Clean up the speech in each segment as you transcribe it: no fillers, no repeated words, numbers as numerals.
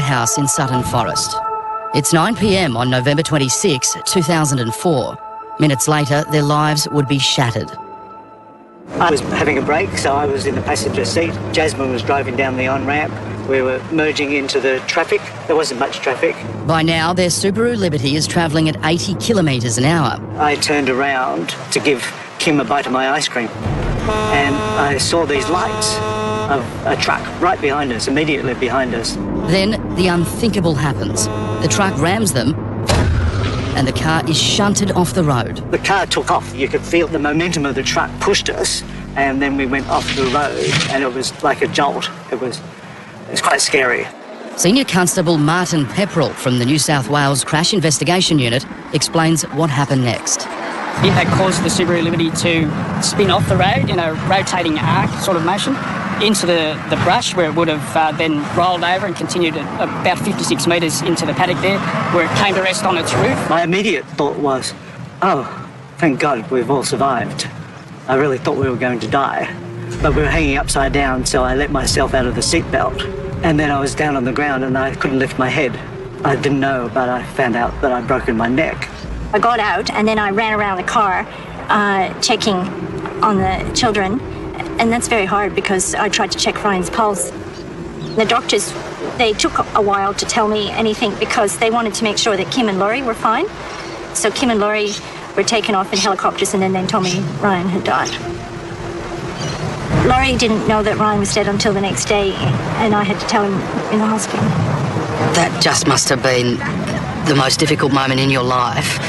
house in Sutton Forest. It's 9 p.m. on November 26, 2004. Minutes later, their lives would be shattered. I was having a break, so I was in the passenger seat. Jasmine was driving down the on-ramp. We were merging into the traffic. There wasn't much traffic. By now, their Subaru Liberty is travelling at 80 kilometres an hour. I turned around to give Kim a bite of my ice cream, and I saw these lights of a truck right behind us, immediately behind us. Then the unthinkable happens. The truck rams them and the car is shunted off the road. The car took off. You could feel the momentum of the truck pushed us, and then we went off the road, and it was like a jolt. It was quite scary. Senior Constable Martin Pepperell from the New South Wales Crash Investigation Unit explains what happened next. The impact caused the Subaru Liberty to spin off the road in a rotating arc sort of motion into the brush, where it would have then rolled over and continued at about 56 metres into the paddock there, where it came to rest on its roof. My immediate thought was, oh, thank God we've all survived. I really thought we were going to die. But we were hanging upside down, so I let myself out of the seatbelt. And then I was down on the ground and I couldn't lift my head. I didn't know, but I found out that I'd broken my neck. I got out and then I ran around the car checking on the children, and that's very hard because I tried to check Ryan's pulse. The doctors, they took a while to tell me anything because they wanted to make sure that Kim and Laurie were fine. So Kim and Laurie were taken off in helicopters, and then they told me Ryan had died. Laurie didn't know that Ryan was dead until the next day, and I had to tell him in the hospital. That just must have been the most difficult moment in your life,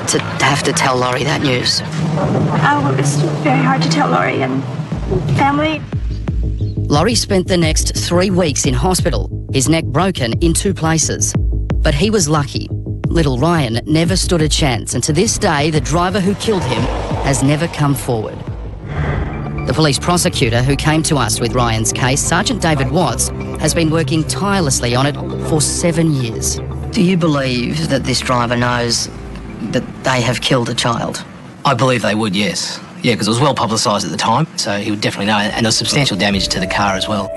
to have to tell Laurie that news. Oh, it was very hard to tell Laurie and family. Laurie spent the next 3 weeks in hospital, his neck broken in 2 places. But he was lucky. Little Ryan never stood a chance, and to this day, the driver who killed him has never come forward. The police prosecutor who came to us with Ryan's case, Sergeant David Watts, has been working tirelessly on it for 7 years. Do you believe that this driver knows that they have killed a child? I believe they would, yes. Yeah, because it was well publicised at the time, so he would definitely know, and there was substantial damage to the car as well.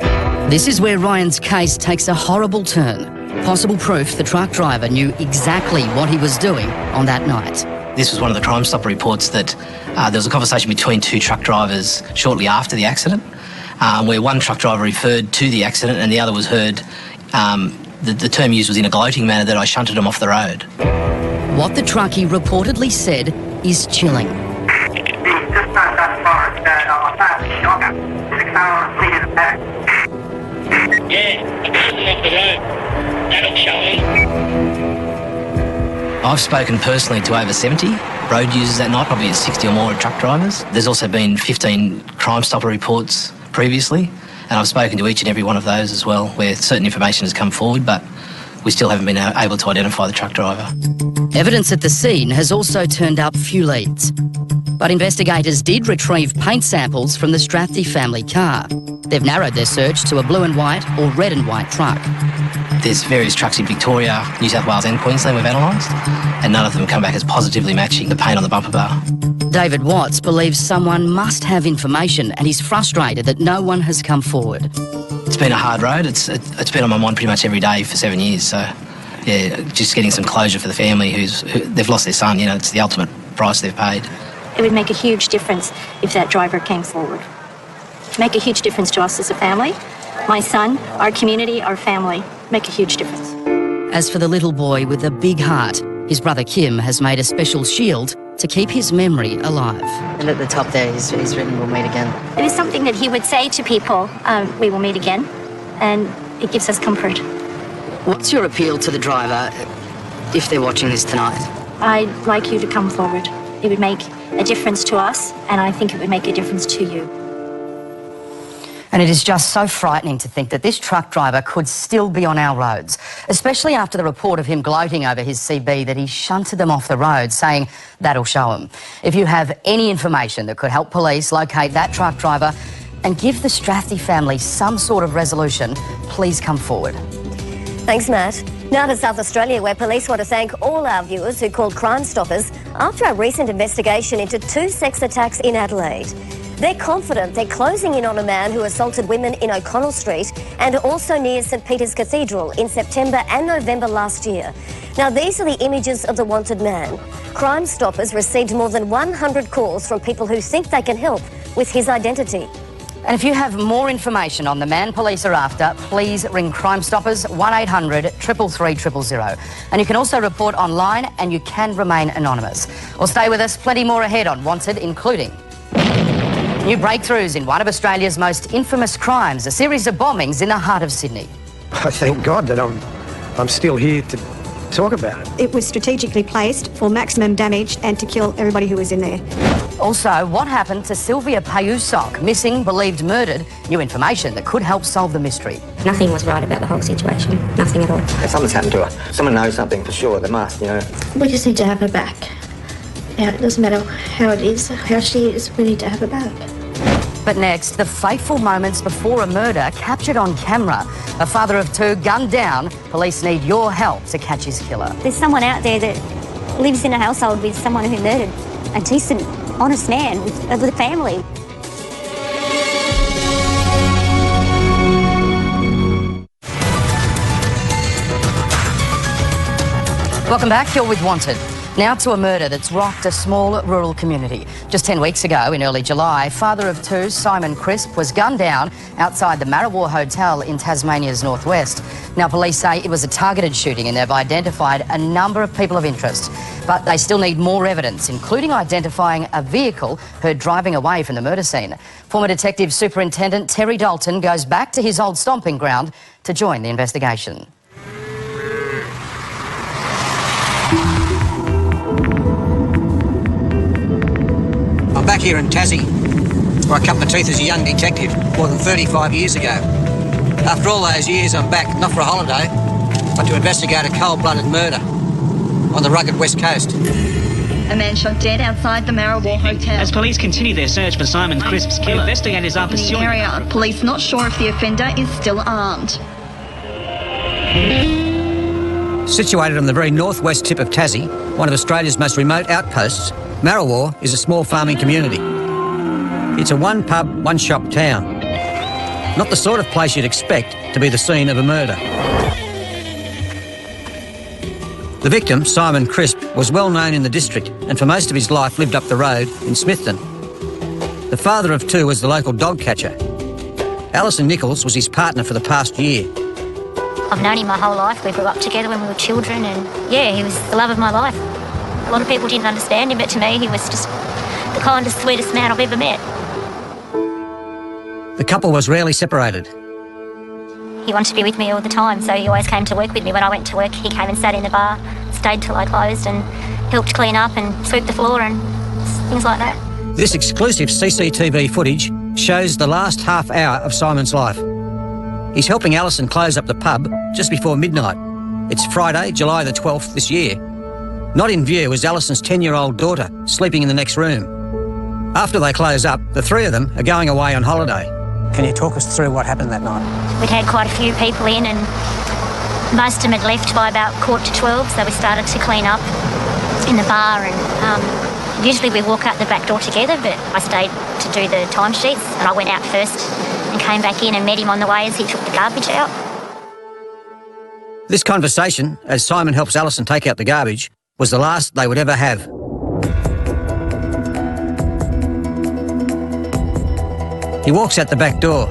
This is where Ryan's case takes a horrible turn. Possible proof the truck driver knew exactly what he was doing on that night. This was one of the Crime Stopper reports that there was a conversation between 2 truck drivers shortly after the accident, where one truck driver referred to the accident and the other was heard, the term used was in a gloating manner, that I shunted him off the road. What the truckie reportedly said is chilling. I've spoken personally to over 70 road users that night, probably 60 or more truck drivers. There's also been 15 Crime Stopper reports previously, and I've spoken to each and every one of those as well, where certain information has come forward, but we still haven't been able to identify the truck driver. Evidence at the scene has also turned up few leads. But investigators did retrieve paint samples from the Strathdee family car. They've narrowed their search to a blue and white or red and white truck. There's various trucks in Victoria, New South Wales and Queensland we've analysed, and none of them come back as positively matching the paint on the bumper bar. David Watts believes someone must have information, and he's frustrated that no one has come forward. It's been a hard road. It's been on my mind pretty much every day for 7 years. So, yeah, just getting some closure for the family they've lost their son. You know, it's the ultimate price they've paid. It would make a huge difference if that driver came forward. Make a huge difference to us as a family. My son, our community, our family. Make a huge difference. As for the little boy with a big heart, his brother Kim has made a special shield to keep his memory alive. And at the top there, he's written, "We'll meet again." It is something that he would say to people, we will meet again, and it gives us comfort. What's your appeal to the driver if they're watching this tonight? I'd like you to come forward. It would make a difference to us, and I think it would make a difference to you. And it is just so frightening to think that this truck driver could still be on our roads, especially after the report of him gloating over his CB that he shunted them off the road, saying that'll show him. If you have any information that could help police locate that truck driver and give the Strathdee family some sort of resolution, please come forward. Thanks, Matt. Now to South Australia, where police want to thank all our viewers who called Crime Stoppers after a recent investigation into 2 sex attacks in Adelaide. They're confident they're closing in on a man who assaulted women in O'Connell Street and also near St Peter's Cathedral in September and November last year. Now, these are the images of the wanted man. Crime Stoppers received more than 100 calls from people who think they can help with his identity. And if you have more information on the man police are after, please ring Crime Stoppers 1800 333 000. And you can also report online and you can remain anonymous. Or stay with us, plenty more ahead on Wanted, including new breakthroughs in one of Australia's most infamous crimes, a series of bombings in the heart of Sydney. I thank God that I'm still here to talk about it. It was strategically placed for maximum damage and to kill everybody who was in there. Also, what happened to Sylvia Payusok, missing, believed murdered? New information that could help solve the mystery. Nothing was right about the whole situation. Nothing at all. Something's happened to her. Someone knows something for sure. They must, you know. We just need to have her back. Yeah, it doesn't matter how it is, how she is, we need to have her back. But next, the fateful moments before a murder captured on camera. A father of two gunned down. Police need your help to catch his killer. There's someone out there that lives in a household with someone who murdered a decent, honest man with a family. Welcome back, you're with Wanted. Now to a murder that's rocked a small rural community. Just 10 weeks ago, in early July, father of two, Simon Crisp, was gunned down outside the Marrawar Hotel in Tasmania's northwest. Now, police say it was a targeted shooting and they've identified a number of people of interest. But they still need more evidence, including identifying a vehicle heard driving away from the murder scene. Former Detective Superintendent Terry Dalton goes back to his old stomping ground to join the investigation. I'm back here in Tassie, where I cut my teeth as a young detective more than 35 years ago. After all those years, I'm back, not for a holiday, but to investigate a cold-blooded murder on the rugged west coast. A man shot dead outside the Marrawar Hotel. As police continue their search for Simon Crisp's killer, investigators are pursuing... In the area, police not sure if the offender is still armed. Situated on the very northwest tip of Tassie, one of Australia's most remote outposts, Marrawar is a small farming community. It's a one-pub, one-shop town. Not the sort of place you'd expect to be the scene of a murder. The victim, Simon Crisp, was well known in the district and for most of his life lived up the road in Smithton. The father of two was the local dog catcher. Alison Nichols was his partner for the past year. I've known him my whole life. We grew up together when we were children and, yeah, he was the love of my life. A lot of people didn't understand him, but to me he was just the kindest, sweetest man I've ever met. The couple was rarely separated. He wanted to be with me all the time, so he always came to work with me. When I went to work, he came and sat in the bar, stayed till I closed and helped clean up and sweep the floor and things like that. This exclusive CCTV footage shows the last half hour of Simon's life. He's helping Alison close up the pub just before midnight. It's Friday, July the 12th this year. Not in view is Alison's 10-year-old daughter, sleeping in the next room. After they close up, the three of them are going away on holiday. Can you talk us through what happened that night? We'd had quite a few people in and most of them had left by about 11:45, so we started to clean up in the bar and usually we walk out the back door together, but I stayed to do the timesheets and I went out first and came back in and met him on the way as he took the garbage out. This conversation, as Simon helps Alison take out the garbage, was the last they would ever have. He walks out the back door,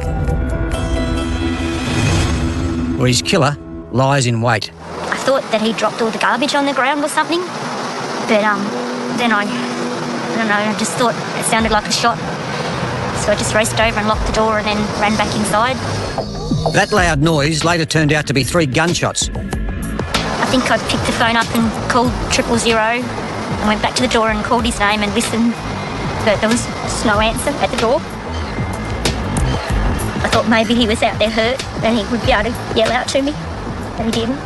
where his killer lies in wait. I thought that he dropped all the garbage on the ground or something, but then I don't know, I just thought it sounded like a shot. So I just raced over and locked the door and then ran back inside. That loud noise later turned out to be 3 gunshots. I think I picked the phone up and called 000 and went back to the door and called his name and listened, but there was no answer at the door. I thought maybe he was out there hurt and he would be able to yell out to me, but he didn't.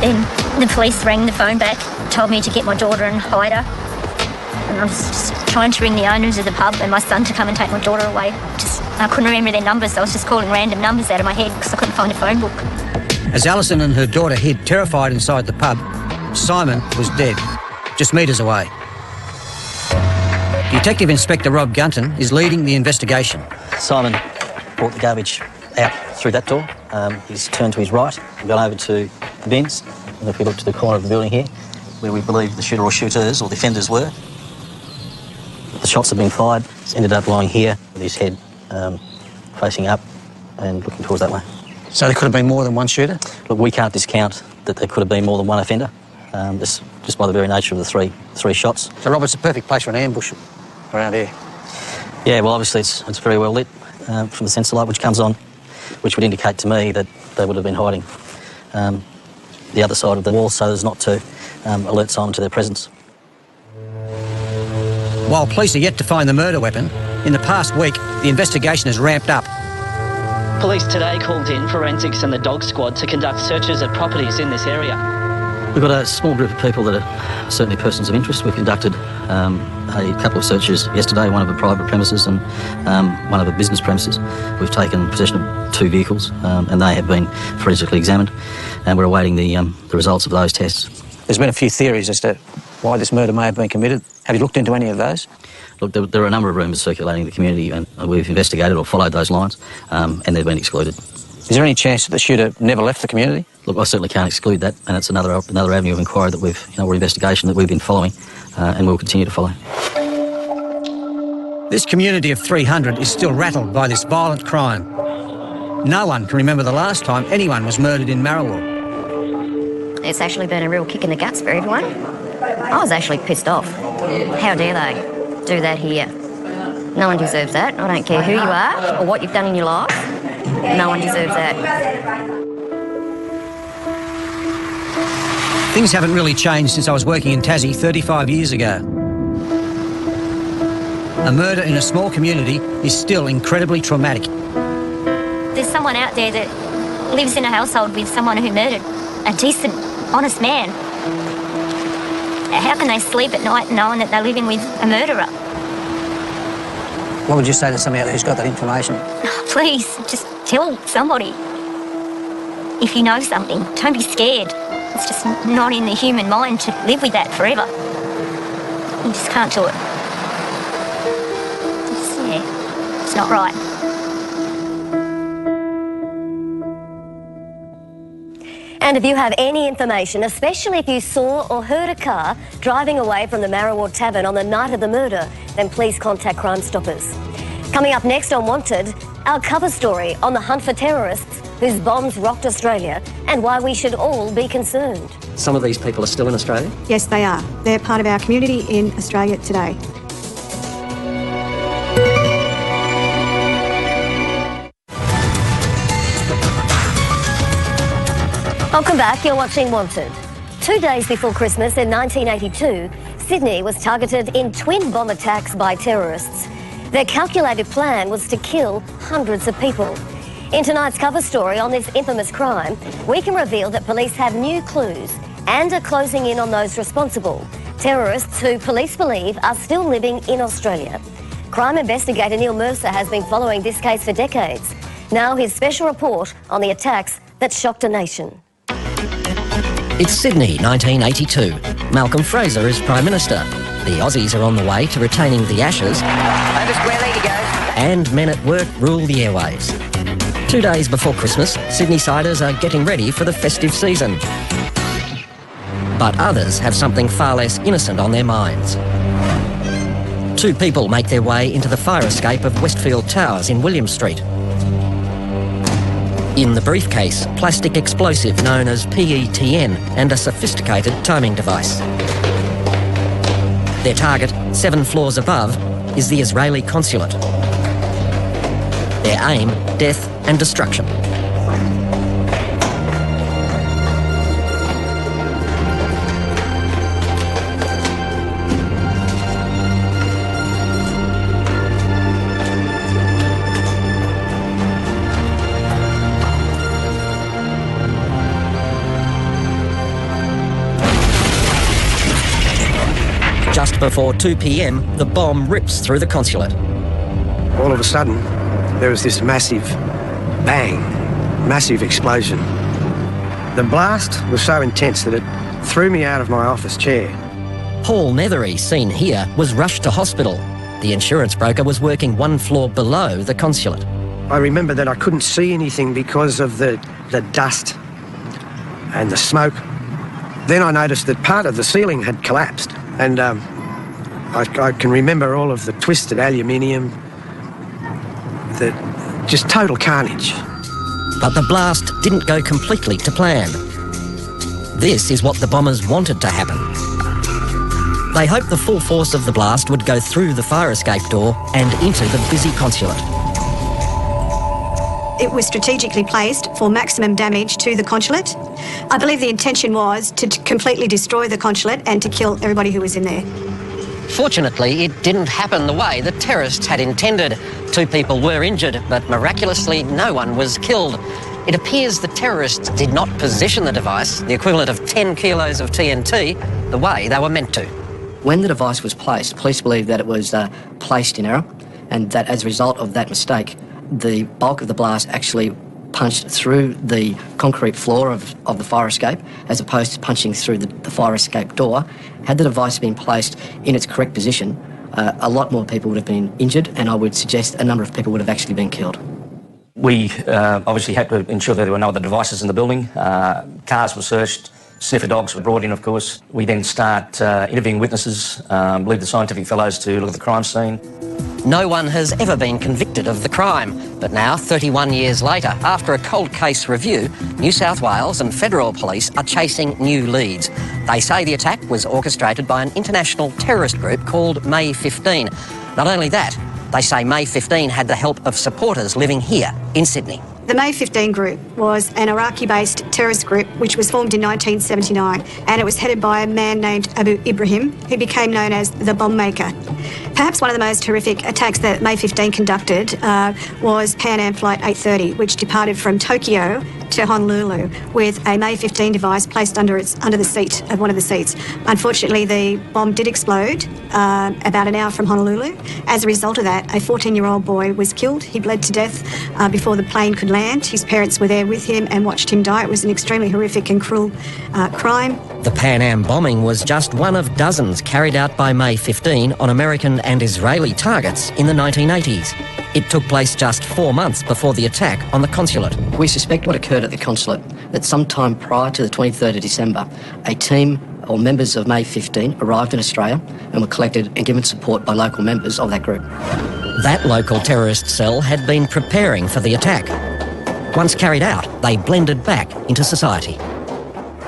Then the police rang the phone back, told me to get my daughter and hide her. And I was just trying to ring the owners of the pub and my son to come and take my daughter away. I couldn't remember their numbers, so I was just calling random numbers out of my head because I couldn't find a phone book. As Alison and her daughter hid terrified inside the pub, Simon was dead, just metres away. Detective Inspector Rob Gunton is leading the investigation. Simon brought the garbage out through that door. He's turned to his right and gone over to the bins. And if we look to the corner of the building here, where we believe the shooter or shooters or defenders were, the shots have been fired. He's ended up lying here with his head facing up and looking towards that way. So there could have been more than one shooter? Look, we can't discount that there could have been more than one offender, just by the very nature of the three shots. So, Rob, it's a perfect place for an ambush around here. Yeah, well, obviously it's very well lit from the sensor light which comes on, which would indicate to me that they would have been hiding the other side of the wall so as not to alert Simon to their presence. While police are yet to find the murder weapon, in the past week, the investigation has ramped up. Police today called in forensics and the dog squad to conduct searches at properties in this area. We've got a small group of people that are certainly persons of interest. We conducted a couple of searches yesterday, one of a private premises and one of a business premises. We've taken possession of 2 vehicles and they have been forensically examined, and we're awaiting the results of those tests. There's been a few theories as to why this murder may have been committed. Have you looked into any of those? Look, there are a number of rumours circulating in the community, and we've investigated or followed those lines, and they've been excluded. Is there any chance that the shooter never left the community? Look, I certainly can't exclude that, and it's another avenue of inquiry that or investigation that we've been following, and we'll continue to follow. This community of 300 is still rattled by this violent crime. No one can remember the last time anyone was murdered in Marrawar. It's actually been a real kick in the guts for everyone. I was actually pissed off. How dare they do that here? No one deserves that. I don't care who you are or what you've done in your life. No one deserves that. Things haven't really changed since I was working in Tassie 35 years ago. A murder in a small community is still incredibly traumatic. There's someone out there that lives in a household with someone who murdered a decent, honest man. How can they sleep at night knowing that they're living with a murderer? What would you say to somebody out there who's got that information? Please, just tell somebody. If you know something, don't be scared. It's just not in the human mind to live with that forever. You just can't do it. It's not right. And if you have any information, especially if you saw or heard a car driving away from the Marrawar Tavern on the night of the murder, then please contact Crime Stoppers. Coming up next on Wanted, our cover story on the hunt for terrorists whose bombs rocked Australia and why we should all be concerned. Some of these people are still in Australia? Yes, they are. They're part of our community in Australia today. Welcome back, you're watching Wanted. 2 days before Christmas in 1982, Sydney was targeted in twin bomb attacks by terrorists. Their calculated plan was to kill hundreds of people. In tonight's cover story on this infamous crime, we can reveal that police have new clues and are closing in on those responsible, terrorists who police believe are still living in Australia. Crime investigator Neil Mercer has been following this case for decades. Now his special report on the attacks that shocked a nation. It's Sydney, 1982. Malcolm Fraser is Prime Minister. The Aussies are on the way to retaining the Ashes. Over square leg he goes. And men at work rule the airwaves. 2 days before Christmas, Sydney-siders are getting ready for the festive season. But others have something far less innocent on their minds. 2 people make their way into the fire escape of Westfield Towers in William Street. In the briefcase, plastic explosive known as PETN and a sophisticated timing device. Their target, 7 floors above, is the Israeli consulate. Their aim, death and destruction. Just before 2 p.m, the bomb rips through the consulate. All of a sudden, there was this massive bang, massive explosion. The blast was so intense that it threw me out of my office chair. Paul Nethery, seen here, was rushed to hospital. The insurance broker was working one floor below the consulate. I remember that I couldn't see anything because of the dust and the smoke. Then I noticed that part of the ceiling had collapsed, and I can remember all of the twisted aluminium, just total carnage. But the blast didn't go completely to plan. This is what the bombers wanted to happen. They hoped the full force of the blast would go through the fire escape door and into the busy consulate. It was strategically placed for maximum damage to the consulate. I believe the intention was to completely destroy the consulate and to kill everybody who was in there. Fortunately, it didn't happen the way the terrorists had intended. 2 people were injured, but miraculously no one was killed. It appears the terrorists did not position the device, the equivalent of 10 kilos of TNT, the way they were meant to. When the device was placed, police believe that it was placed in error, and that as a result of that mistake, the bulk of the blast actually punched through the concrete floor of the fire escape as opposed to punching through the fire escape door. Had the device been placed in its correct position, a lot more people would have been injured, and I would suggest a number of people would have actually been killed. We obviously had to ensure that there were no other devices in the building. Cars were searched, sniffer dogs were brought in, of course. We then start interviewing witnesses, leave the scientific fellows to look at the crime scene. No one has ever been convicted of the crime, but now, 31 years later, after a cold case review, New South Wales and federal police are chasing new leads. They say the attack was orchestrated by an international terrorist group called May 15. Not only that, they say May 15 had the help of supporters living here in Sydney. The May 15 group was an Iraqi-based terrorist group which was formed in 1979, and it was headed by a man named Abu Ibrahim, who became known as the bomb maker. Perhaps one of the most horrific attacks that May 15 conducted was Pan Am Flight 830, which departed from Tokyo to Honolulu with a May 15 device placed under the seat of one of the seats. Unfortunately, the bomb did explode about an hour from Honolulu. As a result of that, a 14-year-old boy was killed. He bled to death before the plane could land. His parents were there with him and watched him die. It was an extremely horrific and cruel crime. The Pan Am bombing was just one of dozens carried out by May 15 on American and Israeli targets in the 1980s. It took place just 4 months before the attack on the consulate. We suspect what occurred at the consulate, that sometime prior to the 23rd of December, a team or members of May 15 arrived in Australia and were collected and given support by local members of that group. That local terrorist cell had been preparing for the attack. Once carried out, they blended back into society.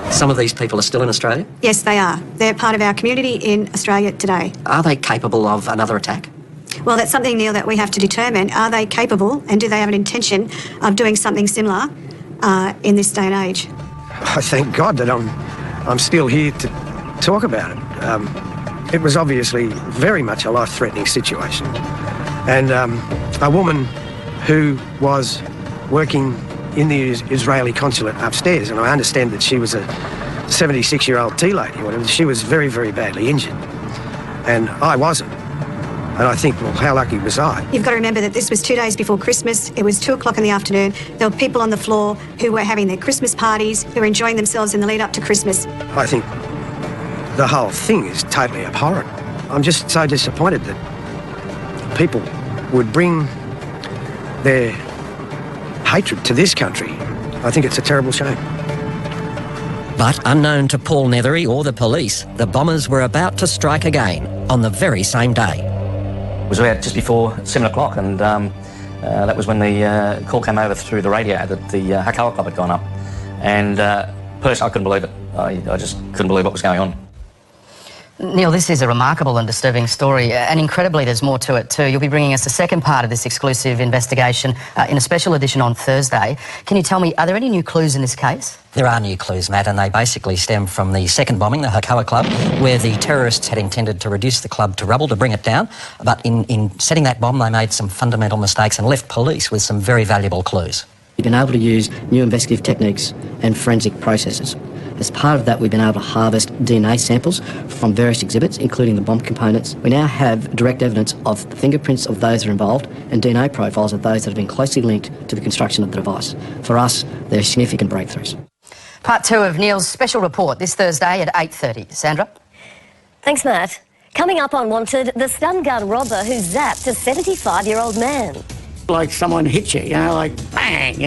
Some of these people are still in Australia? Yes, they are. They're part of our community in Australia today. Are they capable of another attack? Well, that's something, Neil, that we have to determine. Are they capable, and do they have an intention of doing something similar in this day and age? I thank God that I'm still here to talk about it. It was obviously very much a life-threatening situation. And a woman who was working in the Israeli consulate upstairs, and I understand that she was a 76-year-old tea lady or whatever, she was very, very badly injured. And I wasn't. And I think, well, how lucky was I? You've got to remember that this was 2 days before Christmas. It was 2 o'clock in the afternoon. There were people on the floor who were having their Christmas parties, who were enjoying themselves in the lead up to Christmas. I think the whole thing is totally abhorrent. I'm just so disappointed that people would bring their hatred to this country. I think it's a terrible shame. But unknown to Paul Nethery or the police, the bombers were about to strike again on the very same day. It was about just before 7 o'clock, and that was when the call came over through the radio that the Hakoah Club had gone up. And personally, I couldn't believe it. I just couldn't believe what was going on. Neil, this is a remarkable and disturbing story, and incredibly there's more to it too. You'll be bringing us the second part of this exclusive investigation in a special edition on Thursday. Can you tell me, are there any new clues in this case? There are new clues, Matt, and they basically stem from the second bombing, the Hakoah Club, where the terrorists had intended to reduce the club to rubble, to bring it down. But in setting that bomb, they made some fundamental mistakes and left police with some very valuable clues. We've been able to use new investigative techniques and forensic processes. As part of that, we've been able to harvest DNA samples from various exhibits, including the bomb components. We now have direct evidence of the fingerprints of those that are involved and DNA profiles of those that have been closely linked to the construction of the device. For us, they're significant breakthroughs. Part 2 of Neil's special report this Thursday at 8:30. Sandra? Thanks, Matt. Coming up on Wanted, the stun gun robber who zapped a 75-year-old man. Like someone hit you, like bang,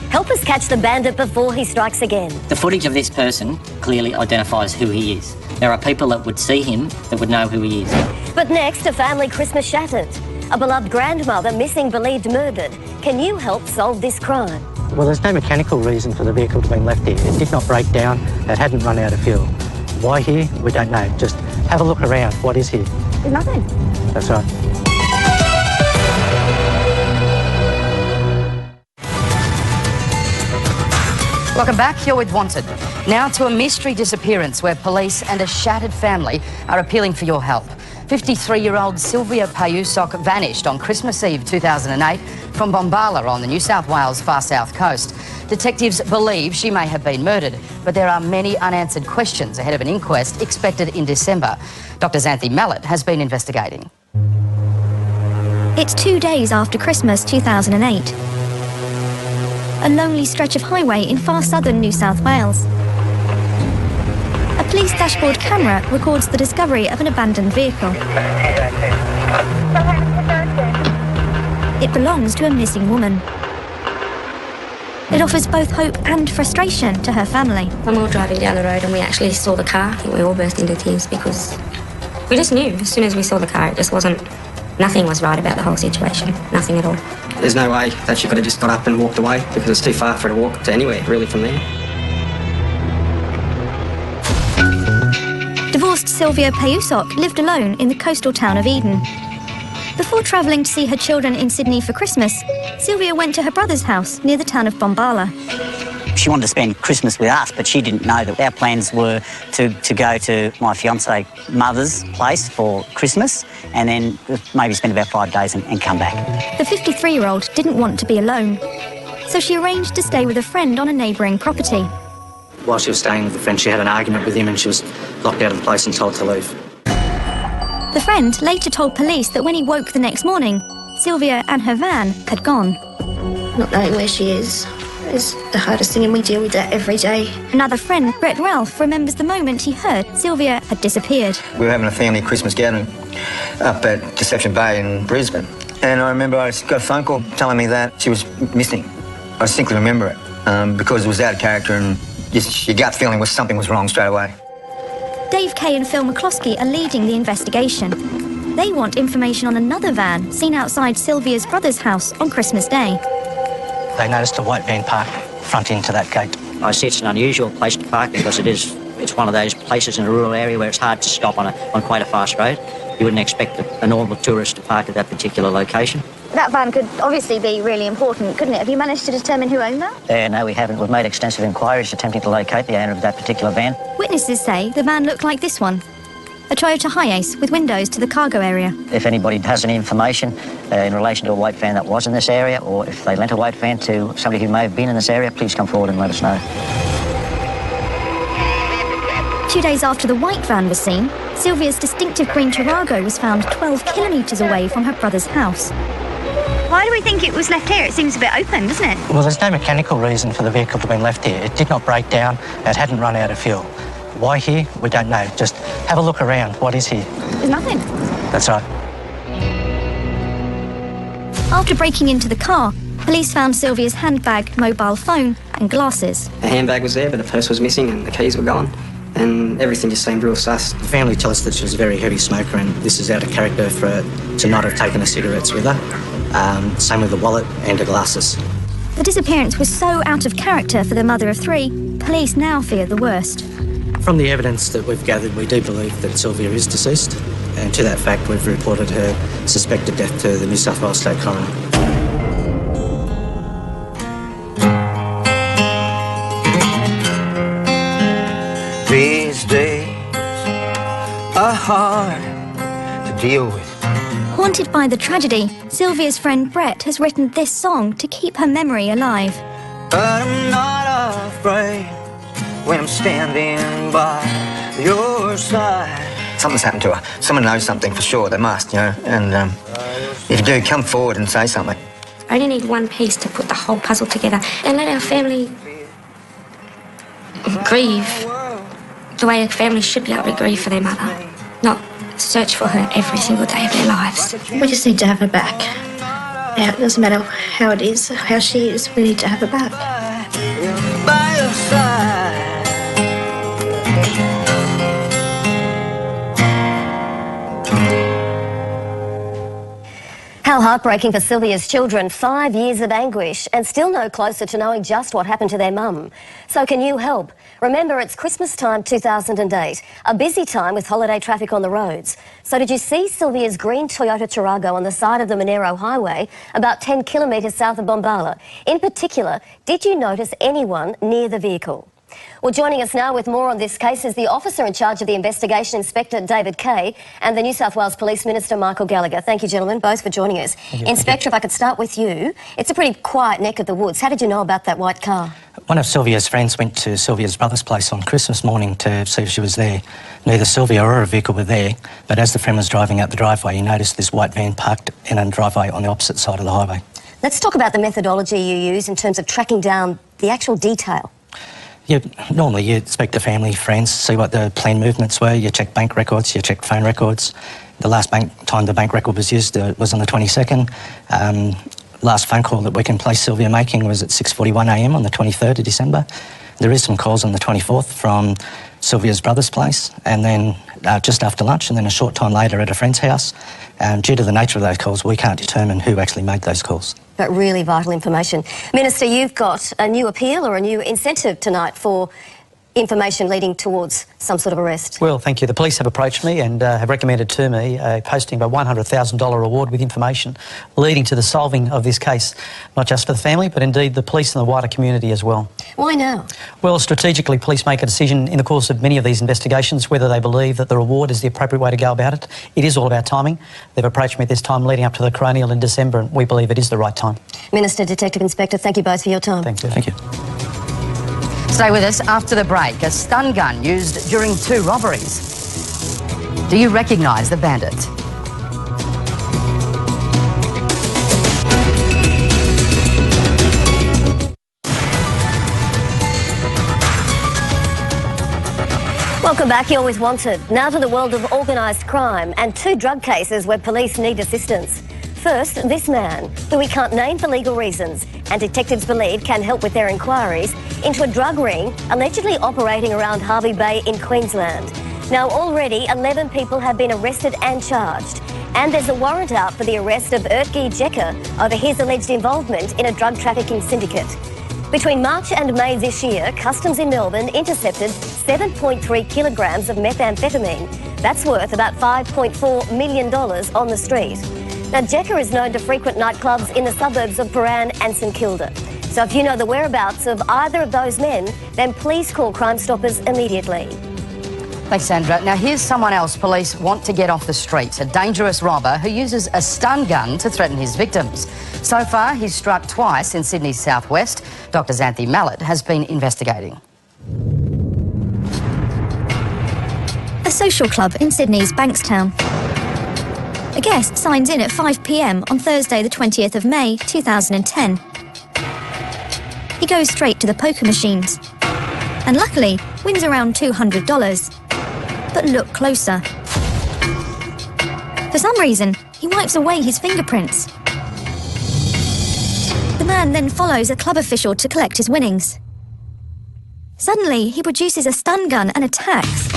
Help us catch the bandit before he strikes again. The footage of this person clearly identifies who he is. There are people that would see him that would know who he is. But next, a family Christmas shattered. A beloved grandmother missing, believed murdered. Can you help solve this crime? Well, there's no mechanical reason for the vehicle to have been left here. It did not break down. It hadn't run out of fuel. Why here? We don't know. Just have a look around. What is here? There's nothing. That's right. Welcome back. You're with Wanted. Now to a mystery disappearance where police and a shattered family are appealing for your help. 53-year-old Sylvia Payusok vanished on Christmas Eve 2008 from Bombala on the New South Wales far south coast. Detectives believe she may have been murdered, but there are many unanswered questions ahead of an inquest expected in December. Dr. Xanthi Mallet has been investigating. It's 2 days after Christmas 2008. A lonely stretch of highway in far southern New South Wales. A police dashboard camera records the discovery of an abandoned vehicle. It belongs to a missing woman. It offers both hope and frustration to her family. When we were driving down the road and we actually saw the car, I think we all burst into tears because we just knew as soon as we saw the car, it just wasn't, nothing was right about the whole situation, nothing at all. There's no way that she could have just got up and walked away because it's too far for her to walk to anywhere, really, from there. Divorced Sylvia Payusok lived alone in the coastal town of Eden. Before travelling to see her children in Sydney for Christmas, Sylvia went to her brother's house near the town of Bombala. She wanted to spend Christmas with us, but she didn't know that our plans were to go to my fiancée mother's place for Christmas and then maybe spend about 5 days and come back. The 53-year-old didn't want to be alone, so she arranged to stay with a friend on a neighbouring property. While she was staying with a friend, she had an argument with him and she was locked out of the place and told to leave. The friend later told police that when he woke the next morning, Sylvia and her van had gone. Not knowing where she is the hardest thing, and we deal with that every day. Another friend, Brett Ralph, remembers the moment he heard Sylvia had disappeared. We were having a family Christmas gathering up at Deception Bay in Brisbane. And I remember I got a phone call telling me that she was missing. I distinctly remember it because it was out of character and just your gut feeling was something was wrong straight away. Dave Kay and Phil McCloskey are leading the investigation. They want information on another van seen outside Sylvia's brother's house on Christmas Day. They noticed a white van parked front into that gate. I see it's an unusual place to park because it's one of those places in a rural area where it's hard to stop on quite a fast road. You wouldn't expect a normal tourist to park at that particular location. That van could obviously be really important, couldn't it? Have you managed to determine who owned that? No, we haven't. We've made extensive inquiries attempting to locate the owner of that particular van. Witnesses say the van looked like this one. A Toyota Hiace with windows to the cargo area. If anybody has any information in relation to a white van that was in this area, or if they lent a white van to somebody who may have been in this area, please come forward and let us know. 2 days after the white van was seen, Sylvia's distinctive green Tarago was found 12 kilometres away from her brother's house. Why do we think it was left here? It seems a bit open, doesn't it? Well, there's no mechanical reason for the vehicle to have been left here. It did not break down. It hadn't run out of fuel. Why here? We don't know. Just have a look around. What is here? There's nothing. That's right. After breaking into the car, police found Sylvia's handbag, mobile phone and glasses. The handbag was there, but the purse was missing and the keys were gone. And everything just seemed real sus. The family tell us that she was a very heavy smoker and this is out of character for her to not have taken the cigarettes with her. Same with the wallet and the glasses. The disappearance was so out of character for the mother of three, police now fear the worst. From the evidence that we've gathered, we do believe that Sylvia is deceased, and to that fact, we've reported her suspected death to the New South Wales State Coroner. These days are hard to deal with. Haunted by the tragedy, Sylvia's friend Brett has written this song to keep her memory alive. But I'm not afraid when I'm standing by your side. Something's happened to her. Someone knows something for sure. They must, And if you do, come forward and say something. I only need one piece to put the whole puzzle together and let our family grieve the way a family should be able to grieve for their mother. Not search for her every single day of their lives. We just need to have her back. Yeah, it doesn't matter how it is, how she is, we need to have her back. By your side. How heartbreaking for Sylvia's children. 5 years of anguish and still no closer to knowing just what happened to their mum. So can you help? Remember, it's Christmas time 2008, a busy time with holiday traffic on the roads. So did you see Sylvia's green Toyota Tarago on the side of the Monero Highway, about 10 kilometres south of Bombala? In particular, did you notice anyone near the vehicle? Well, joining us now with more on this case is the officer in charge of the investigation, Inspector David Kay, and the New South Wales Police Minister, Michael Gallagher. Thank you, gentlemen, both for joining us. Inspector, if I could start with you. It's a pretty quiet neck of the woods. How did you know about that white car? One of Sylvia's friends went to Sylvia's brother's place on Christmas morning to see if she was there. Neither Sylvia or her vehicle were there, but as the friend was driving out the driveway, he noticed this white van parked in a driveway on the opposite side of the highway. Let's talk about the methodology you use in terms of tracking down the actual detail. Normally you speak to family, friends, see what the planned movements were, you check bank records, you check phone records. The last time the bank record was used was on the 22nd. Last phone call that we can place Sylvia making was at 6:41 a.m. on the 23rd of December. There is some calls on the 24th from Sylvia's brother's place, and then just after lunch, and then a short time later at a friend's house. Due to the nature of those calls, we can't determine who actually made those calls. But really vital information. Minister, you've got a new appeal or a new incentive tonight for information leading towards some sort of arrest. Well, thank you. The police have approached me and have recommended to me posting a $100,000 reward with information leading to the solving of this case, not just for the family, but indeed the police and the wider community as well. Why now? Well, strategically, police make a decision in the course of many of these investigations whether they believe that the reward is the appropriate way to go about it. It is all about timing. They've approached me at this time leading up to the coronial in December, and we believe it is the right time. Minister, Detective Inspector, thank you both for your time. Thank you. Thank you. Stay with us after the break. A stun gun used during 2 robberies. Do you recognise the bandit? Welcome back. You're with Wanted. Now to the world of organised crime and 2 drug cases where police need assistance. First, this man, who we can't name for legal reasons and detectives believe can help with their inquiries, into a drug ring allegedly operating around Hervey Bay in Queensland. Now, already 11 people have been arrested and charged, and there's a warrant out for the arrest of Ertgi Jekker over his alleged involvement in a drug trafficking syndicate. Between March and May this year, Customs in Melbourne intercepted 7.3 kilograms of methamphetamine. That's worth about $5.4 million on the street. Now, Jekker is known to frequent nightclubs in the suburbs of Paran and St Kilda. So if you know the whereabouts of either of those men, then please call Crime Stoppers immediately. Thanks, Sandra. Now, here's someone else police want to get off the street, a dangerous robber who uses a stun gun to threaten his victims. So far, he's struck twice in Sydney's southwest. Dr Xanthi Mallet has been investigating. A social club in Sydney's Bankstown. A guest signs in at 5 p.m. on Thursday the 20th of May 2010. He goes straight to the poker machines and luckily wins around $200. But look closer. For some reason, he wipes away his fingerprints. The man then follows a club official to collect his winnings. Suddenly, he produces a stun gun and attacks.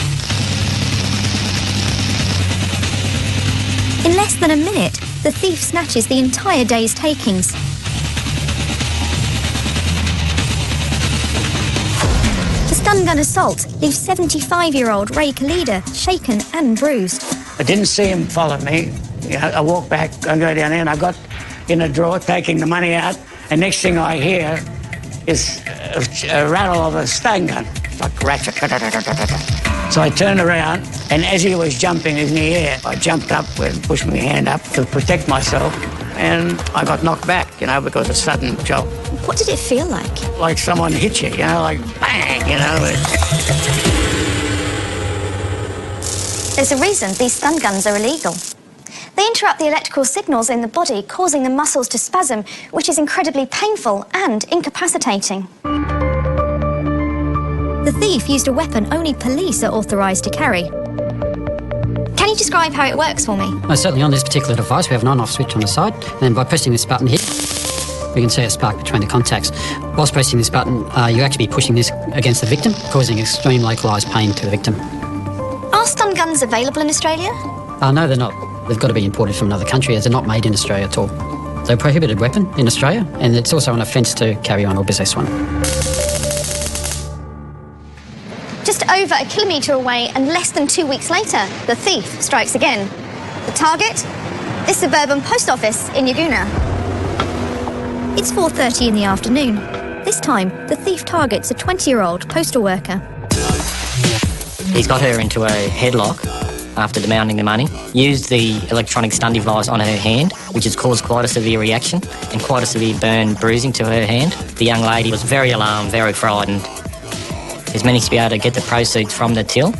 In less than a minute, the thief snatches the entire day's takings. The stun gun assault leaves 75-year-old Ray Khalida shaken and bruised. I didn't see him follow me. I walked back, I go down there, and I got in a drawer taking the money out, and next thing I hear is a rattle of a stun gun. It's like ratchet. So I turned around, and as he was jumping in the air, I jumped up and pushed my hand up to protect myself, and I got knocked back, because of a sudden jolt. What did it feel like? Like someone hit you, like bang, There's a reason these stun guns are illegal. They interrupt the electrical signals in the body, causing the muscles to spasm, which is incredibly painful and incapacitating. The thief used a weapon only police are authorised to carry. Can Can you describe how it works for me? Certainly on this particular device, we have an on-off switch on the side, and then by pressing this button here, we can see a spark between the contacts. Whilst pressing this button, you actually be pushing this against the victim, causing extreme localised pain to the victim. Are stun guns available in Australia? No, they're not. They've got to be imported from another country, as they're not made in Australia at all. They're a prohibited weapon in Australia, and it's also an offence to carry on or possess one. Just over a kilometre away and less than 2 weeks later, the thief strikes again. The target? This suburban post office in Yagoona. It's 4:30 in the afternoon. This time, the thief targets a 20-year-old postal worker. He's got her into a headlock after demanding the money, used the electronic stun device on her hand, which has caused quite a severe reaction and quite a severe burn, bruising to her hand. The young lady was very alarmed, very frightened. He's managed to be able to get the proceeds from the till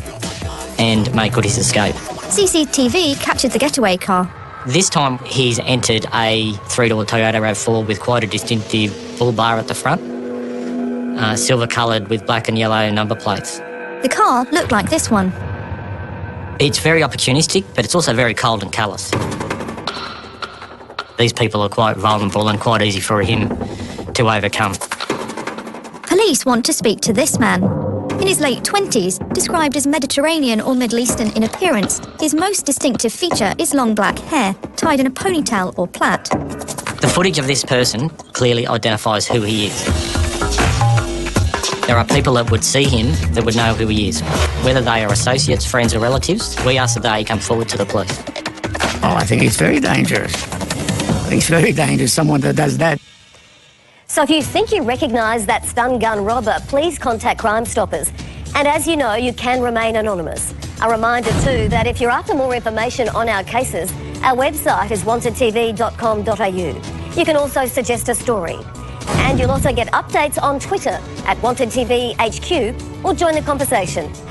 and make good his escape. CCTV captured the getaway car. This time he's entered a three-door Toyota RAV4 with quite a distinctive bull bar at the front, silver-coloured with black and yellow number plates. The car looked like this one. It's very opportunistic, but it's also very cold and callous. These people are quite vulnerable and quite easy for him to overcome. Police want to speak to this man. In his late 20s, described as Mediterranean or Middle Eastern in appearance, his most distinctive feature is long black hair, tied in a ponytail or plait. The footage of this person clearly identifies who he is. There are people that would see him that would know who he is. Whether they are associates, friends or relatives, we ask that they come forward to the police. Oh, I think it's very dangerous. It's very dangerous, someone that does that. So if you think you recognise that stun gun robber, please contact Crime Stoppers. And as you know, you can remain anonymous. A reminder too that if you're after more information on our cases, our website is wantedtv.com.au. You can also suggest a story. And you'll also get updates on Twitter at WantedTVHQ or join the conversation. #